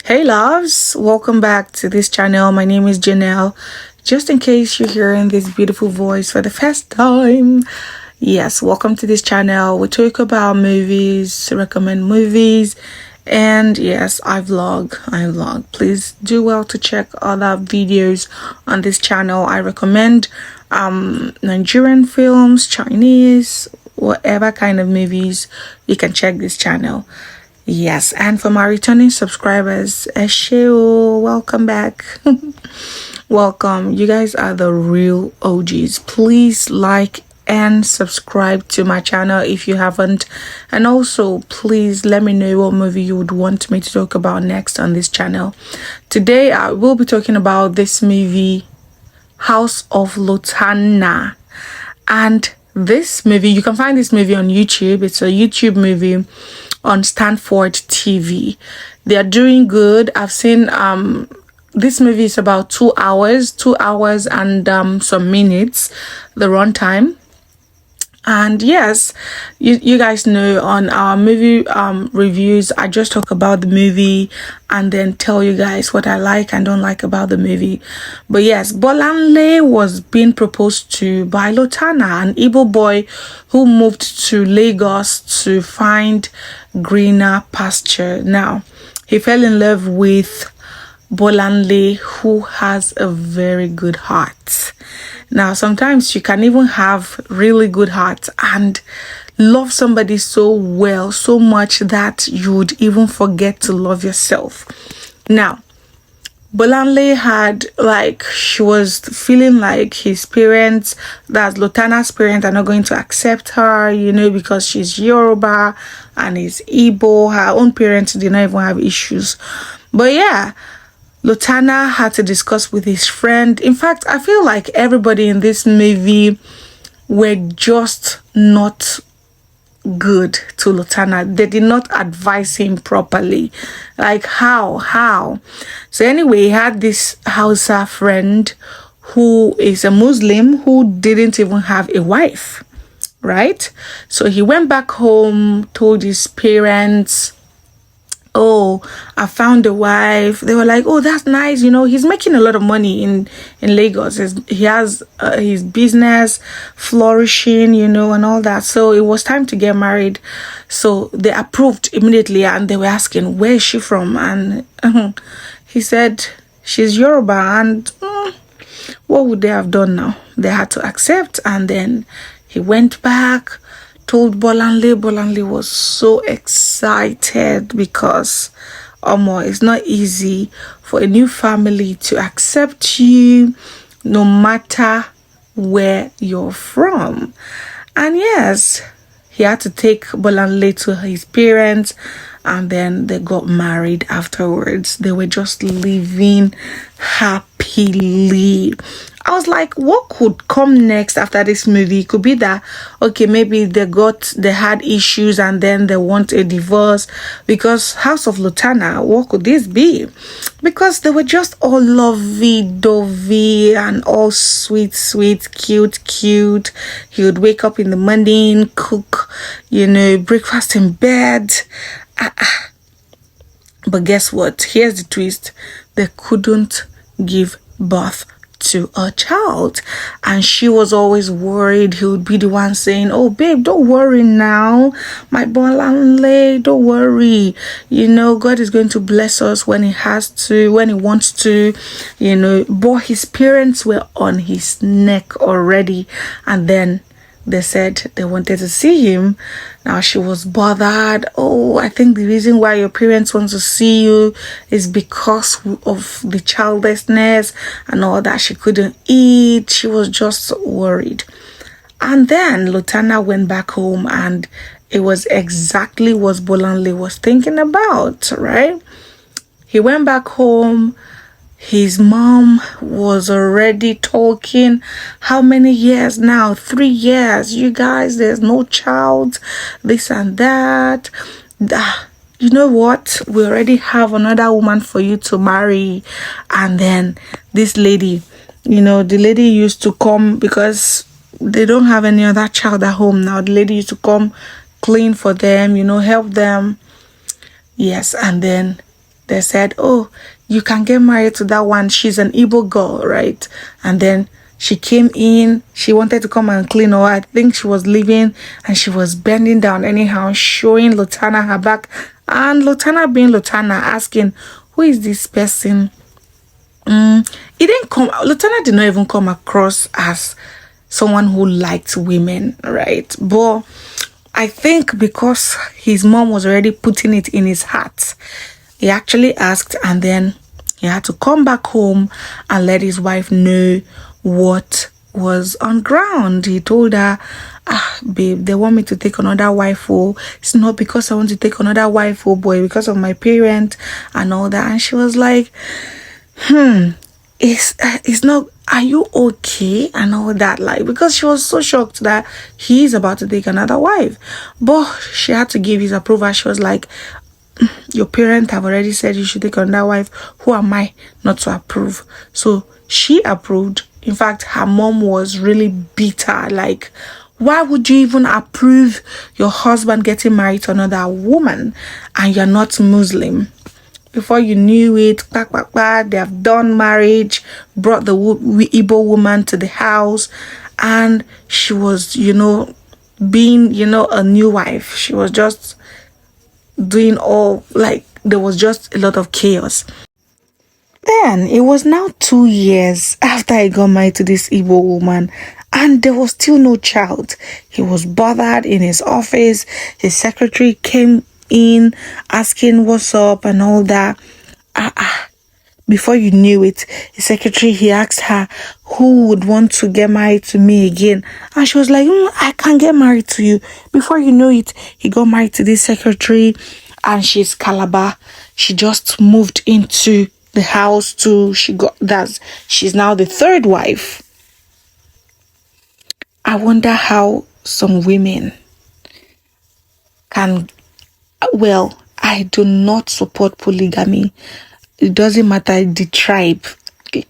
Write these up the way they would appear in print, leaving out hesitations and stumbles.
Hey loves, welcome back to this channel. My name is Janelle. Just in case you're hearing this beautiful voice for the first time, yes, welcome to this channel. We talk about movies, recommend movies, and yes, I vlog. Please do well to check other videos on this channel. I recommend Nigerian films, Chinese, whatever kind of movies. You can check this channel. Yes, and for my returning subscribers, Esheo, welcome back. Welcome. You guys are the real OGs. Please like and subscribe to my channel if you haven't. And also, please let me know what movie you would want me to talk about next on this channel. Today, I will be talking about this movie, House of Lotanna. And this movie, you can find this movie on YouTube. It's a YouTube movie on Stanford TV. They are doing good. I've seen this movie is about 2 hours and some minutes, the runtime. And yes, you guys know on our movie reviews, I just talk about the movie and then tell you guys what I like and don't like about the movie. But yes, Bolanle was being proposed to by Lotanna, an Igbo boy who moved to Lagos to find greener pasture. Now, he fell in love with Bolanle, who has a very good heart. Now, sometimes you can even have really good heart and love somebody so well, so much that you would even forget to love yourself. Now, Bolanle she was feeling like his parents, that's Lotanna's parents, are not going to accept her, because she's Yoruba and he's Igbo. Her own parents did not even have issues. But yeah, Lotanna had to discuss with his friend. In fact, I feel like everybody in this movie were just not good to Lotanna. They did not advise him properly. Like how? So anyway, he had this Hausa friend who is a Muslim who didn't even have a wife, right? So he went back home, told his parents, oh, I found a wife. They were like, oh, that's nice. He's making a lot of money in Lagos. He has his business flourishing, and all that. So it was time to get married. So they approved immediately and they were asking, where is she from? And he said, she's Yoruba. And what would they have done now? They had to accept. And then he went back, told Bolanle. Bolanle was so excited because it's not easy for a new family to accept you no matter where you're from. And yes, he had to take Bolanle to his parents and then they got married afterwards. They were just living happily. I was like, what could come next after this movie? It could be that, okay, maybe they had issues and then they want a divorce. Because House of Lotanna, what could this be? Because they were just all lovey-dovey and all sweet, cute. He would wake up in the morning, cook, breakfast in bed. But guess what? Here's the twist. They couldn't give birth to a child, and she was always worried he would be the one saying, oh babe, don't worry now, my Bolanle, don't worry, God is going to bless us when he wants to, but his parents were on his neck already. And then they said they wanted to see him. Now she was bothered. Oh, I think the reason why your parents want to see you is because of the childlessness and all that. She couldn't eat. She was just worried. And then Lotanna went back home and it was exactly what Bolanle was thinking about, right? He went back home. His mom was already talking. How many years now? 3 years. You guys, there's no child. This and that. You know what? We already have another woman for you to marry. And then this lady, the lady used to come because they don't have any other child at home now. The lady used to come clean for them, help them. Yes, and then they said, oh, you can get married to that one. She's an Igbo girl, right? And then she came in. She wanted to come and clean her. I think she was leaving and she was bending down anyhow, showing Lotanna her back. And Lotanna being Lotanna, asking, who is this person? It didn't come. Lotanna did not even come across as someone who liked women, right? But I think because his mom was already putting it in his heart, he actually asked, and then he had to come back home and let his wife know what was on ground. He told her, babe, they want me to take another wife. Oh, it's not because I want to take another wife, oh boy, because of my parent and all that. And she was like, it's not, are you okay and all that, like, because she was so shocked that he's about to take another wife. But she had to give his approval. She was like, your parents have already said you should take another wife. Who am I not to approve? So she approved. In fact, her mom was really bitter, like, why would you even approve your husband getting married to another woman and you're not Muslim? Before you knew it, they have done marriage, brought the Igbo woman to the house, and she was, being, a new wife. She was just doing all, like, there was just a lot of chaos. Then it was now 2 years after I got married to this Igbo woman, and there was still no child. He was bothered in his office. His secretary came in asking what's up and all that. Before you knew it, his secretary, he asked her who would want to get married to me again, and she was like, I can't get married to you. Before you know it, he got married to this secretary, and she's Calabar. She just moved into the house too. She's now the third wife. I wonder how some women can, well, I do not support polygamy. It doesn't matter the tribe.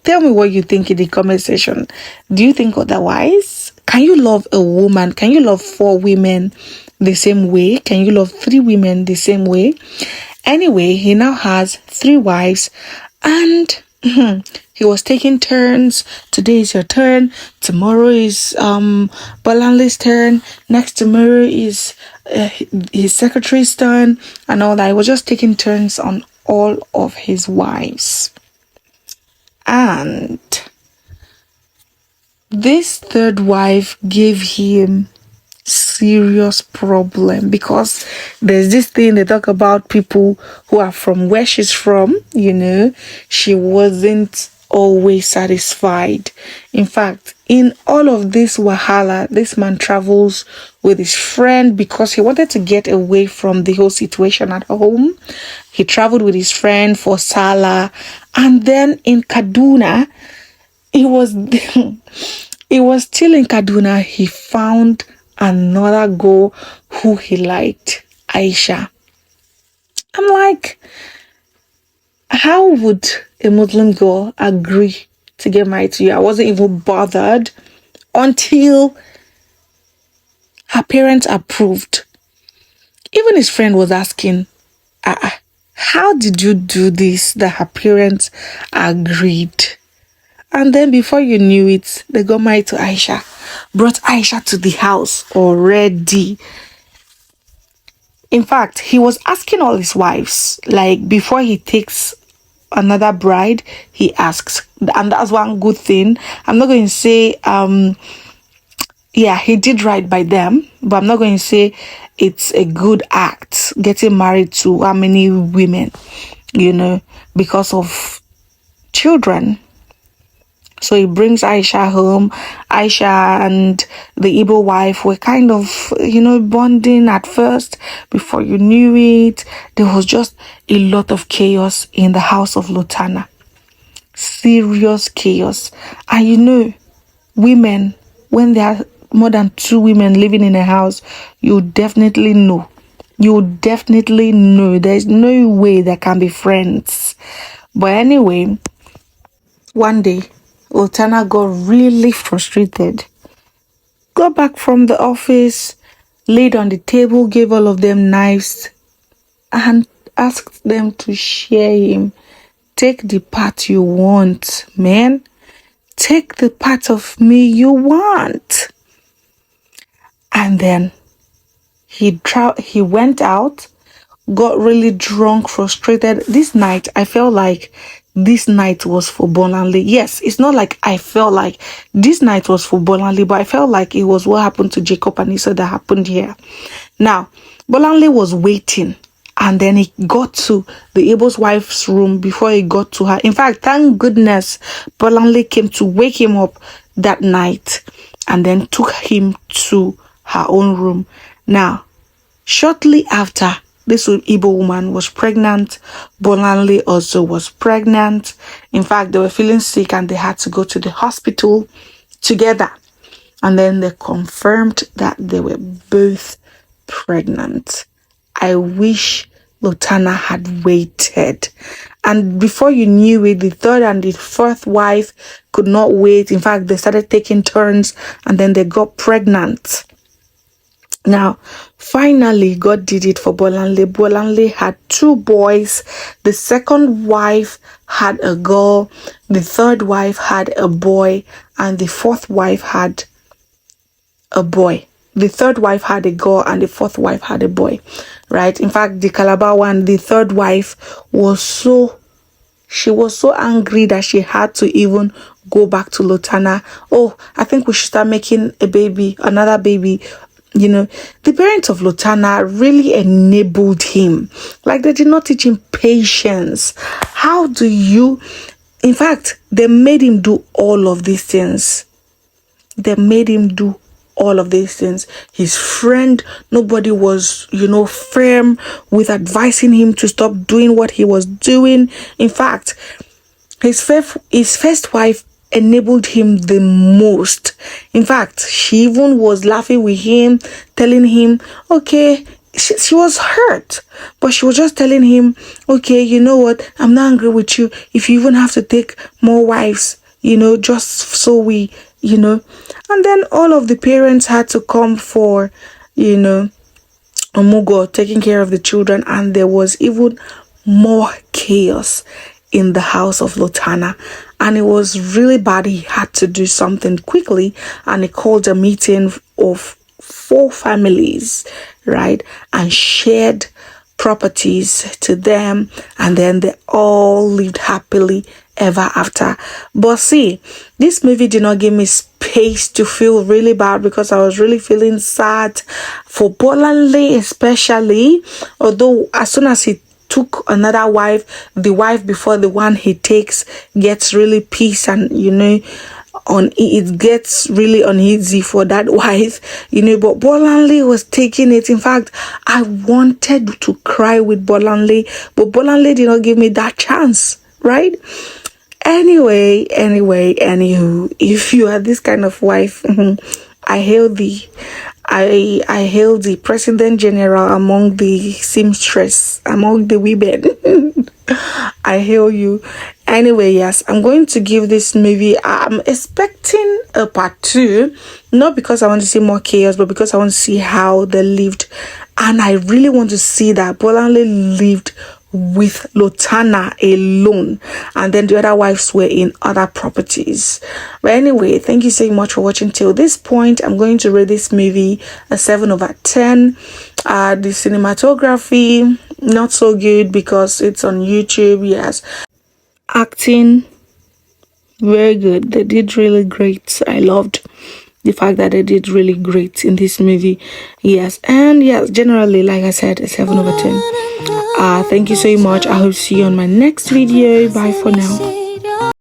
Tell me what you think in the comment section. Do you think otherwise? Can you love a woman? Can you love 4 women the same way? Can you love 3 women the same way? Anyway, he now has 3 wives, and he was taking turns. Today is your turn. Tomorrow is Bolanle's turn. Next tomorrow is his secretary's turn, and all that. He was just taking turns on all of his wives. And this third wife gave him serious problem, because there's this thing they talk about, people who are from where she's from, she wasn't always satisfied. In fact, in all of this wahala, this man travels with his friend because he wanted to get away from the whole situation at home. He traveled with his friend for Salah, and then in Kaduna, it was still in Kaduna, he found another girl who he liked, Aisha. I'm like, how would a Muslim girl agree to get married to you? I wasn't even bothered until her parents approved. Even his friend was asking, how did you do this that her parents agreed? And then before you knew it, they got married to Aisha. Brought Aisha to the house already. In fact, he was asking all his wives, like, before he takes another bride, he asks. And that's one good thing. I'm not going to say, he did right by them, but I'm not going to say it's a good act getting married to how many women, because of children. So he brings Aisha home. Aisha and the Igbo wife were kind of, bonding at first. Before you knew it, there was just a lot of chaos in the house of Lotanna. Serious chaos. And women, when there are more than 2 women living in a house, you definitely know. There's no way they can be friends. But anyway, one day, Lotanna got really frustrated. Got back from the office, laid on the table, gave all of them knives, and asked them to share him. Take the part you want, man. Take the part of me you want. And then he went out, got really drunk, frustrated. This night, I felt like this night was for Bolanle. Yes, it's not like I felt like this night was for Bolanle, but I felt like it was what happened to Jacob and Esau that happened here. Now, Bolanle was waiting, and then he got to the Abel's wife's room before he got to her. In fact, thank goodness Bolanle came to wake him up that night and then took him to her own room. Now, shortly after, this Igbo woman was pregnant. Bolanle also was pregnant. In fact, they were feeling sick and they had to go to the hospital together. And then they confirmed that they were both pregnant. I wish Lotanna had waited. And before you knew it, the third and the fourth wife could not wait. In fact, they started taking turns and then they got pregnant. Now, finally, God did it for Bolanle. Bolanle had 2 boys. The second wife had a girl. The third wife had a boy. And the fourth wife had a boy. The third wife had a girl and the fourth wife had a boy. Right? In fact, the Calabar one, the third wife was so angry that she had to even go back to Lotanna. Oh, I think we should start making a baby, another baby. You know, the parents of Lotanna really enabled him. Like, they did not teach him patience. How do you... In fact, they made him do all of these things. They made him do all of these things. His friend, nobody was, firm with advising him to stop doing what he was doing. In fact, his first wife enabled him the most. In fact, she even was laughing with him, telling him, okay, she was hurt, but she was just telling him, okay, you know what, I'm not angry with you if you even have to take more wives, just so we, and then all of the parents had to come for, Omugo taking care of the children, and there was even more chaos in the house of Lotanna, and it was really bad. He had to do something quickly, and he called a meeting of 4 families, right, and shared properties to them, and then they all lived happily ever after. But see, this movie did not give me space to feel really bad, because I was really feeling sad for Bolanle especially, although as soon as he took another wife, the wife before the one he takes gets really pissed, and it gets really uneasy for that wife, but Bolanle was taking it. In fact, I wanted to cry with Bolanle, but Bolanle did not give me that chance, right? Anyway, anywho, if you are this kind of wife, I hail thee. I hail the President General among the seamstress, among the women. I hail you. Anyway, yes, I'm going to give this movie, I'm expecting a part 2, not because I want to see more chaos, but because I want to see how they lived. And I really want to see that Bolanle lived with Lotanna alone, and then the other wives were in other properties. But anyway, thank you so much for watching till this point. I'm going to rate this movie a 7/10. The cinematography, not so good because it's on YouTube. Yes, acting, very good. They did really great. I loved the fact that they did really great in this movie. Yes, and yes, generally, like I said, a 7/10. Thank you so much. I hope to see you on my next video. Bye for now.